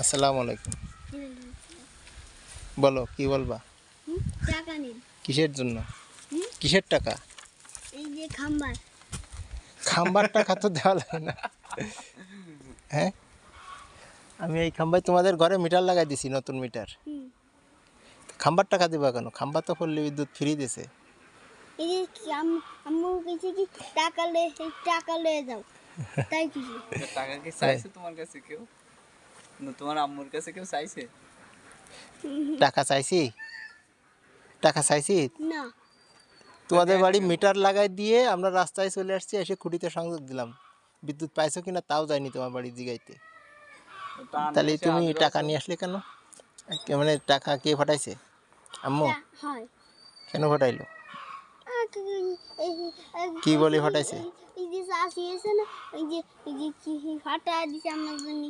আসসালামু আলাইকুম। বলো কি বলবা? টাকা নিন। কিসের জন্য? কিসের টাকা? এই যে খাম্বার। খাম্বার টাকা তো দেওয়া লাগে না। হ্যাঁ, আমি এই খাম্বায় তোমাদের ঘরে মিটার লাগাই দিছি, নতুন মিটার। খাম্বার টাকা দিবা কেন? খাম্বা তো পল্লী বিদ্যুৎ ফ্রি দিছে। এই যে আম্মু কিছু কি টাকা লয়ে যাও, তাই কিছু টাকা কি চাইছে তোমার কাছে কেউ? না তোমার আম্মুর কাছে কেউ চাইছে? টাকা চাইছি? টাকা চাইছি? না। তোমাদের বাড়ি মিটার লাগাই দিয়ে আমরা রাস্তায় চলে আসছি, এসে খুঁটিতে সংযোগ দিলাম। বিদ্যুৎ পাইছো কিনা তাও যায়নি তোমার বাড়ি জিগাইতে। তাহলে তুমি টাকা নিয়ে আসলে কেন? মানে টাকা কে ফাটাইছে? আম্মু? হয়। কেন ফাটাইলো? কি বলে ফাটাইছে? এই যে চাষি এসে না, এই যে কি ফাটা দিছে আমার জন্য।